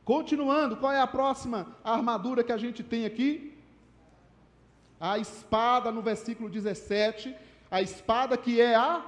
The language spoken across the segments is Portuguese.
Continuando, qual é a próxima armadura que a gente tem aqui? A espada, no versículo 17, a espada que é a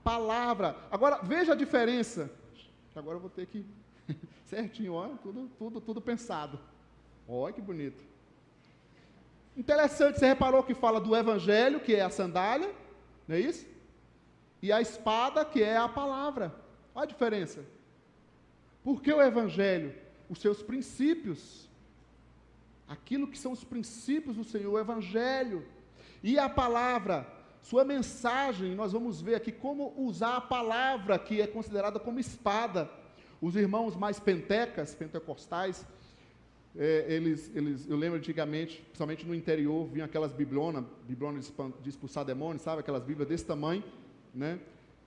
palavra. Agora, veja a diferença. Agora eu vou ter que, certinho, ó, tudo pensado. Olha que bonito. Interessante, você reparou que fala do evangelho, que é a sandália, não é isso? E a espada, que é a palavra. Olha a diferença. Por que o evangelho? Os seus princípios. Aquilo que são os princípios do Senhor, o evangelho. E a palavra, sua mensagem, nós vamos ver aqui como usar a palavra, que é considerada como espada. Os irmãos mais pentecostais, eu lembro antigamente, principalmente no interior, vinham aquelas biblonas de expulsar demônios, sabe? Aquelas bíblias desse tamanho, né?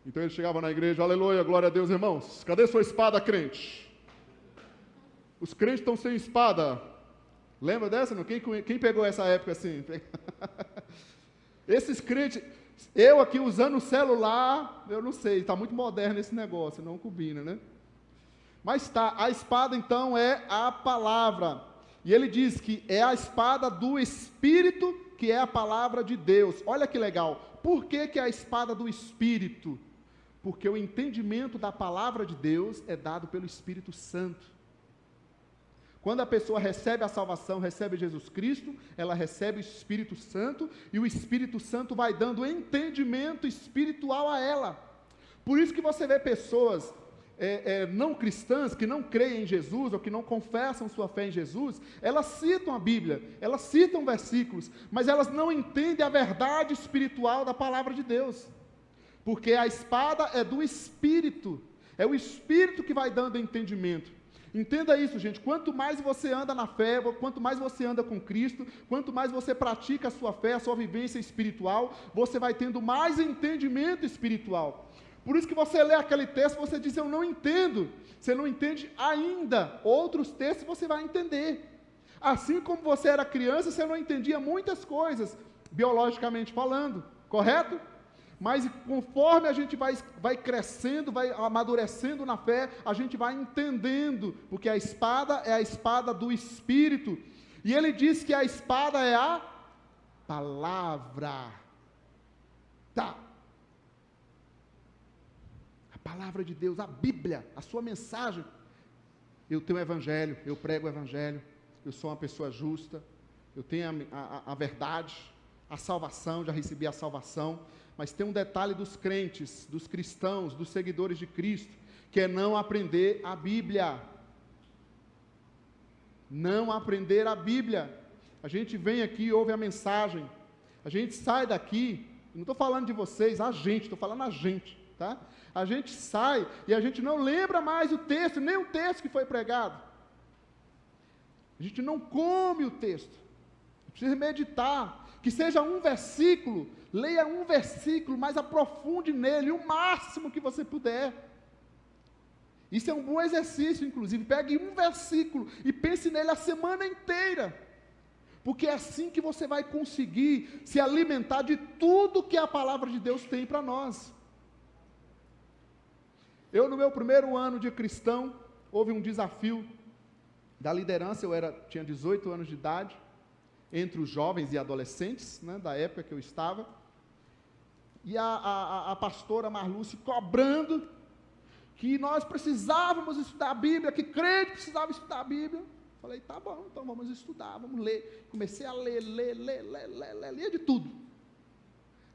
Então eles chegavam na igreja, aleluia, glória a Deus, irmãos, cadê sua espada, crente? Os crentes estão sem espada. Lembra dessa? Não? Quem pegou essa época assim? Esses crentes, eu aqui usando o celular, eu não sei, está muito moderno esse negócio, não combina, né? Mas tá, a espada então é a palavra. E ele diz que é a espada do Espírito, que é a palavra de Deus. Olha que legal. Por que é a espada do Espírito? Porque o entendimento da palavra de Deus é dado pelo Espírito Santo. Quando a pessoa recebe a salvação, recebe Jesus Cristo, ela recebe o Espírito Santo, e o Espírito Santo vai dando entendimento espiritual a ela. Por isso que você vê pessoas não cristãs, que não creem em Jesus, ou que não confessam sua fé em Jesus, elas citam a Bíblia, elas citam versículos, mas elas não entendem a verdade espiritual da palavra de Deus. Porque a espada é do Espírito, é o Espírito que vai dando entendimento. Entenda isso, gente, quanto mais você anda na fé, quanto mais você anda com Cristo, quanto mais você pratica a sua fé, a sua vivência espiritual, você vai tendo mais entendimento espiritual. Por isso que você lê aquele texto, você diz, eu não entendo. Você não entende ainda. Outros textos você vai entender. Assim como você era criança, você não entendia muitas coisas, biologicamente falando, correto? Mas conforme a gente vai crescendo, vai amadurecendo na fé, a gente vai entendendo, porque a espada é a espada do Espírito. E ele diz que a espada é a palavra. Tá. A palavra de Deus, a Bíblia, a sua mensagem. Eu tenho o Evangelho, eu prego o Evangelho, eu sou uma pessoa justa, eu tenho a verdade, a salvação, já recebi a salvação. Mas tem um detalhe dos crentes, dos cristãos, dos seguidores de Cristo, que é não aprender a Bíblia. Não aprender a Bíblia. A gente vem aqui, ouve a mensagem, a gente sai daqui, não estou falando de vocês, estou falando a gente, tá? A gente sai e a gente não lembra mais o texto, nem o texto que foi pregado. A gente não come o texto. Precisa meditar, que seja um versículo, leia um versículo, mas aprofunde nele o máximo que você puder. Isso é um bom exercício, inclusive. Pegue um versículo e pense nele a semana inteira, porque é assim que você vai conseguir se alimentar de tudo que a palavra de Deus tem para nós. Eu, no meu primeiro ano de cristão, houve um desafio da liderança, tinha 18 anos de idade, entre os jovens e adolescentes, né, da época que eu estava, e a pastora Marluce cobrando que nós precisávamos estudar a Bíblia, que crente precisava estudar a Bíblia. Falei, tá bom, então vamos estudar, vamos ler. Comecei a ler de tudo.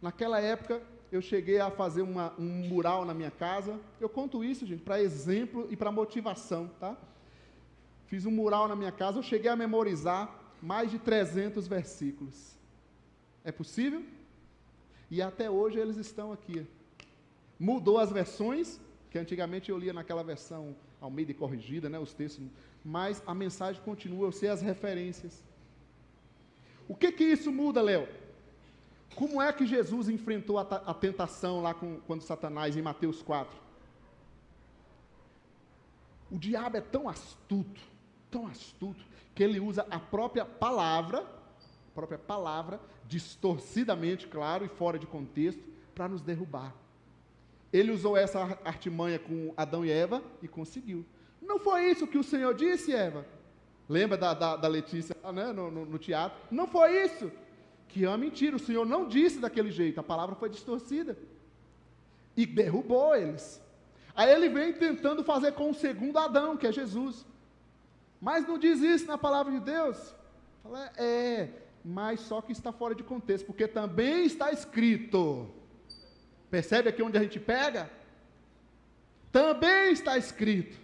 Naquela época, eu cheguei a fazer um mural na minha casa. Eu conto isso, gente, para exemplo e para motivação, tá? Fiz um mural na minha casa, eu cheguei a memorizar mais de 300 versículos. É possível? E até hoje eles estão aqui. Mudou as versões, que antigamente eu lia naquela versão Almeida e corrigida, né, os textos, mas a mensagem continua, eu sei as referências. O que isso muda, Léo? Como é que Jesus enfrentou a tentação lá quando Satanás, em Mateus 4? O diabo é tão astuto, que ele usa a própria palavra, distorcidamente, claro, e fora de contexto, para nos derrubar. Ele usou essa artimanha com Adão e Eva e conseguiu. Não foi isso que o Senhor disse, Eva? Lembra da Letícia, né, no teatro? Não foi isso. Que é uma mentira, o Senhor não disse daquele jeito, a palavra foi distorcida. E derrubou eles. Aí ele vem tentando fazer com o segundo Adão, que é Jesus. Mas não diz isso na palavra de Deus. Fala, mas só que está fora de contexto, porque também está escrito. Percebe aqui onde a gente pega? Também está escrito.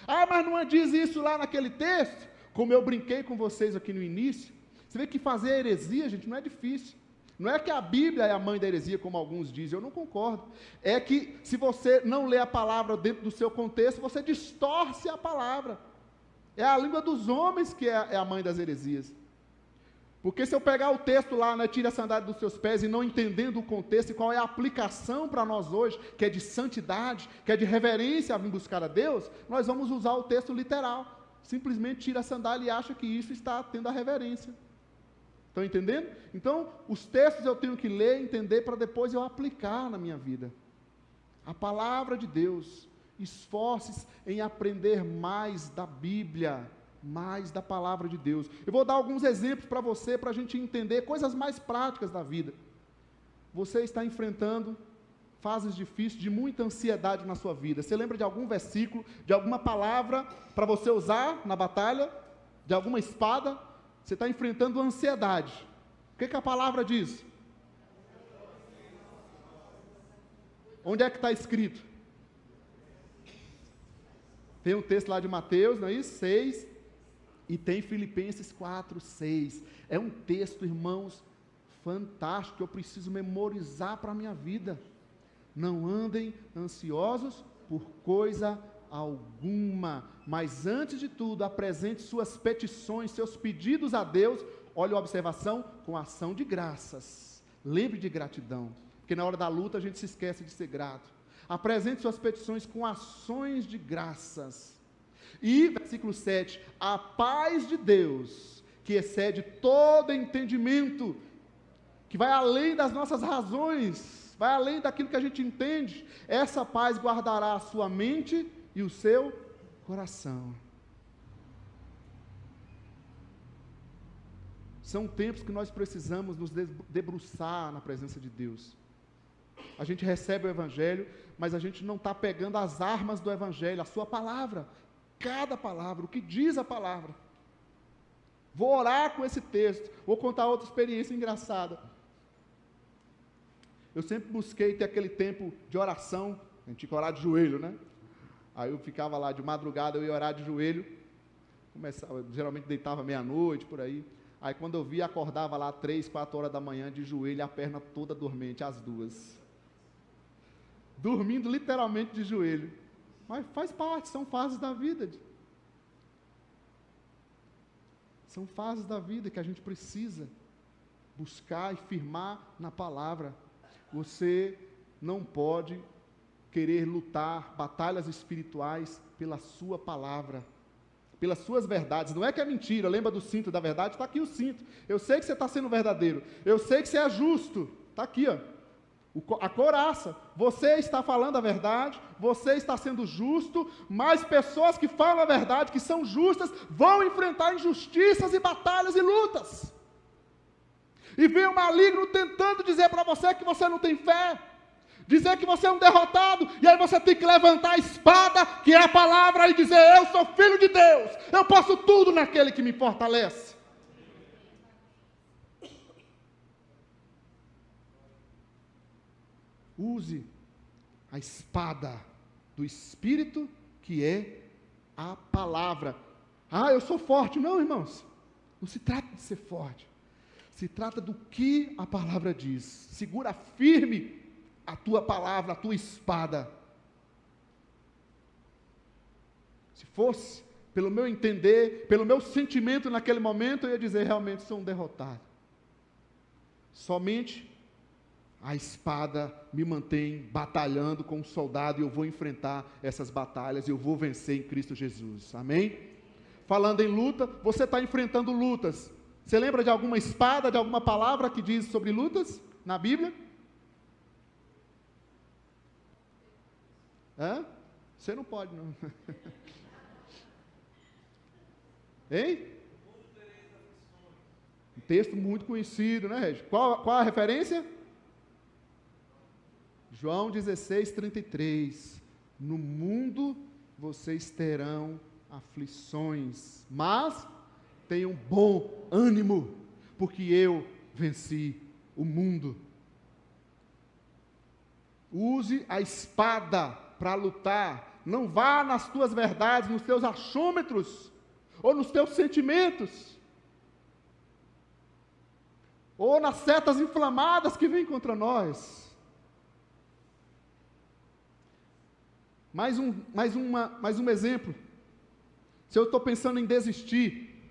Mas não diz isso lá naquele texto? Como eu brinquei com vocês aqui no início. Você vê que fazer heresia, gente, não é difícil. Não é que a Bíblia é a mãe da heresia, como alguns dizem, eu não concordo. É que se você não lê a palavra dentro do seu contexto, você distorce a palavra. É a língua dos homens que é a mãe das heresias. Porque se eu pegar o texto lá, né, tire a sandália dos seus pés, e não entendendo o contexto e qual é a aplicação para nós hoje, que é de santidade, que é de reverência a vir buscar a Deus, nós vamos usar o texto literal. Simplesmente tira a sandália e acha que isso está tendo a reverência. Estão entendendo? Então, os textos eu tenho que ler, entender, para depois eu aplicar na minha vida. A palavra de Deus. Esforce-se em aprender mais da Bíblia, mais da palavra de Deus. Eu vou dar alguns exemplos para você, para a gente entender coisas mais práticas da vida. Você está enfrentando fases difíceis, de muita ansiedade na sua vida. Você lembra de algum versículo, de alguma palavra para você usar na batalha? De alguma espada? Você está enfrentando ansiedade. O que a palavra diz? Onde é que está escrito? Tem um texto lá de Mateus, não é isso? 6. E tem Filipenses 4, 6. É um texto, irmãos, fantástico, que eu preciso memorizar para a minha vida. Não andem ansiosos por coisa alguma, mas antes de tudo, apresente suas petições, seus pedidos a Deus, olha a observação, com ação de graças. Lembre de gratidão, porque na hora da luta a gente se esquece de ser grato. Apresente suas petições com ações de graças. E, versículo 7, a paz de Deus, que excede todo entendimento, que vai além das nossas razões, vai além daquilo que a gente entende, essa paz guardará a sua mente e o seu coração. São tempos que nós precisamos nos debruçar na presença de Deus. A gente recebe o Evangelho, mas a gente não está pegando as armas do Evangelho, a sua palavra, cada palavra, o que diz a palavra. Vou orar com esse texto, vou contar outra experiência engraçada. Eu sempre busquei ter aquele tempo de oração, a gente tinha que orar de joelho, né? Aí eu ficava lá de madrugada, eu ia orar de joelho, geralmente deitava meia-noite, por aí. Aí quando eu via, acordava lá 3, 4 horas da manhã de joelho, a perna toda dormente, as duas. Dormindo literalmente de joelho. Mas faz parte, são fases da vida. São fases da vida que a gente precisa buscar e firmar na palavra. Você não pode querer lutar batalhas espirituais pela sua palavra, pelas suas verdades. Não é que é mentira, lembra do cinto da verdade? Está aqui o cinto. Eu sei que você está sendo verdadeiro. Eu sei que você é justo. Está aqui, ó. A couraça. Você está falando a verdade, você está sendo justo, mas pessoas que falam a verdade, que são justas, vão enfrentar injustiças e batalhas e lutas. E vem o maligno tentando dizer para você que você não tem fé, dizer que você é um derrotado, e aí você tem que levantar a espada, que é a palavra, e dizer: eu sou filho de Deus, eu posso tudo naquele que me fortalece. Use a espada do Espírito, que é a palavra. Eu sou forte. Não, irmãos, não se trata de ser forte, se trata do que a palavra diz. Segura firme a tua palavra, a tua espada. Se fosse pelo meu entender, pelo meu sentimento naquele momento, eu ia dizer: realmente sou um derrotado. Somente a espada me mantém batalhando com o soldado, e eu vou enfrentar essas batalhas, e eu vou vencer em Cristo Jesus. Amém? Falando em luta, você está enfrentando lutas. Você lembra de alguma espada, de alguma palavra que diz sobre lutas na Bíblia? Você não pode, não. Hein? Um texto muito conhecido, né, Regi? Qual a referência? João 16, 33. No mundo vocês terão aflições, mas tenham bom ânimo, porque eu venci o mundo. Use a espada para lutar. Não vá nas tuas verdades, nos teus achômetros, ou nos teus sentimentos, ou nas setas inflamadas que vêm contra nós. Mais um exemplo. Se eu estou pensando em desistir,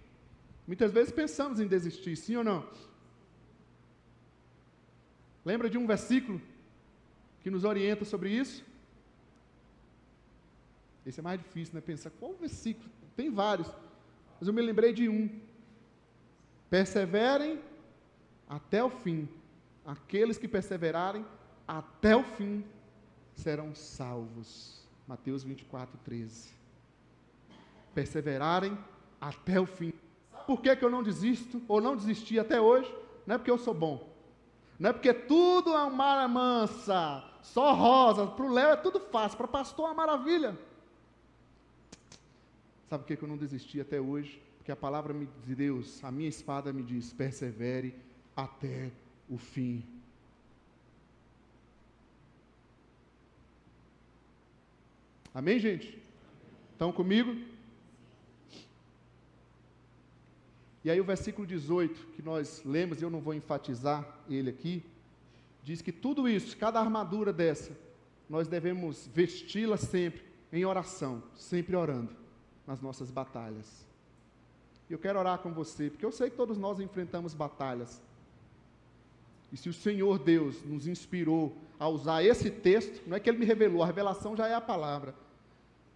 muitas vezes pensamos em desistir, sim ou não? Lembra de um versículo que nos orienta sobre isso? Esse é mais difícil, né? Pensar qual versículo? Tem vários, mas eu me lembrei de um. Perseverem até o fim. Aqueles que perseverarem até o fim serão salvos. Mateus 24, 13. Perseverarem até o fim. Por que eu não desisto, ou não desisti até hoje? Não é porque eu sou bom. Não é porque tudo é uma mara mansa, só rosa. Para o Léo é tudo fácil, para o pastor é uma maravilha. Sabe por que eu não desisti até hoje? Porque a palavra de Deus, a minha espada me diz, persevere até o fim. Amém, gente? Estão comigo? E aí o versículo 18, que nós lemos, e eu não vou enfatizar ele aqui, diz que tudo isso, cada armadura dessa, nós devemos vesti-la sempre em oração, sempre orando nas nossas batalhas. E eu quero orar com você, porque eu sei que todos nós enfrentamos batalhas. E se o Senhor Deus nos inspirou a usar esse texto, não é que Ele me revelou, a revelação já é a palavra,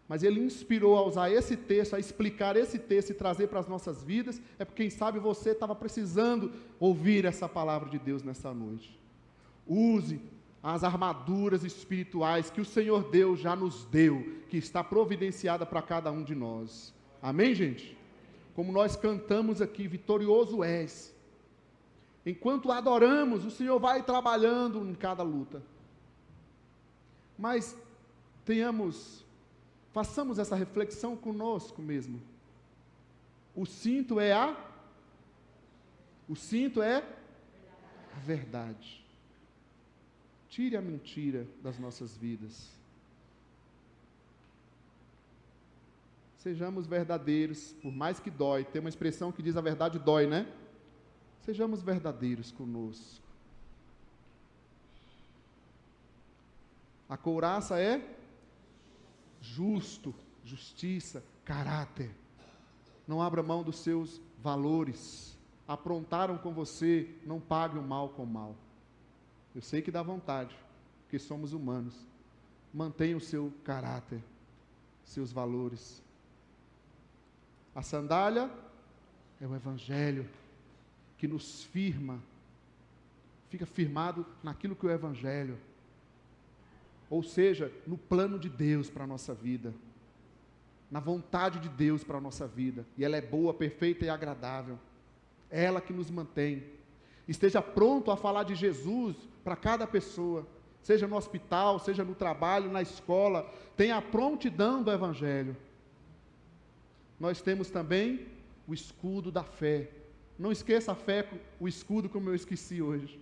mas Ele inspirou a usar esse texto, a explicar esse texto e trazer para as nossas vidas, é porque quem sabe você estava precisando ouvir essa palavra de Deus nessa noite. Use as armaduras espirituais que o Senhor Deus já nos deu, que está providenciada para cada um de nós. Amém, gente? Como nós cantamos aqui, vitorioso és. Enquanto adoramos, o Senhor vai trabalhando em cada luta. Mas façamos essa reflexão conosco mesmo. O cinto é a verdade. Tire a mentira das nossas vidas. Sejamos verdadeiros, por mais que dói. Tem uma expressão que diz a verdade dói, né? Sejamos verdadeiros conosco. A couraça é justo, justiça, caráter. Não abra mão dos seus valores. Aprontaram com você, não pague o mal com o mal. Eu sei que dá vontade, porque somos humanos. Mantenha o seu caráter, seus valores. A sandália é o Evangelho que nos firma, fica firmado naquilo que é o Evangelho, ou seja, no plano de Deus para a nossa vida, na vontade de Deus para a nossa vida, e ela é boa, perfeita e agradável, é ela que nos mantém. Esteja pronto a falar de Jesus para cada pessoa, seja no hospital, seja no trabalho, na escola, tenha a prontidão do Evangelho. Nós temos também o escudo da fé. Não esqueça a fé, o escudo, como eu esqueci hoje.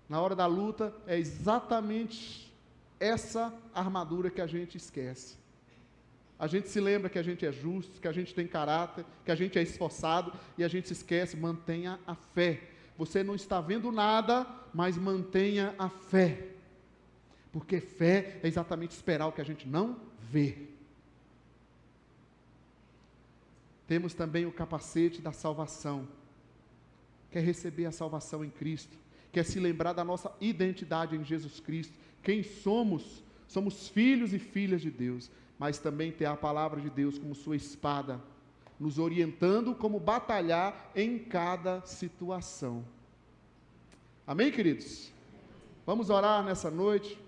Na hora da luta, é exatamente essa armadura que a gente esquece. A gente se lembra que a gente é justo, que a gente tem caráter, que a gente é esforçado, e a gente se esquece. Mantenha a fé. Você não está vendo nada, mas mantenha a fé. Porque fé é exatamente esperar o que a gente não vê. Temos também o capacete da salvação. Quer receber a salvação em Cristo? Quer se lembrar da nossa identidade em Jesus Cristo? Quem somos? Somos filhos e filhas de Deus. Mas também ter a palavra de Deus como sua espada, nos orientando como batalhar em cada situação. Amém, queridos? Vamos orar nessa noite.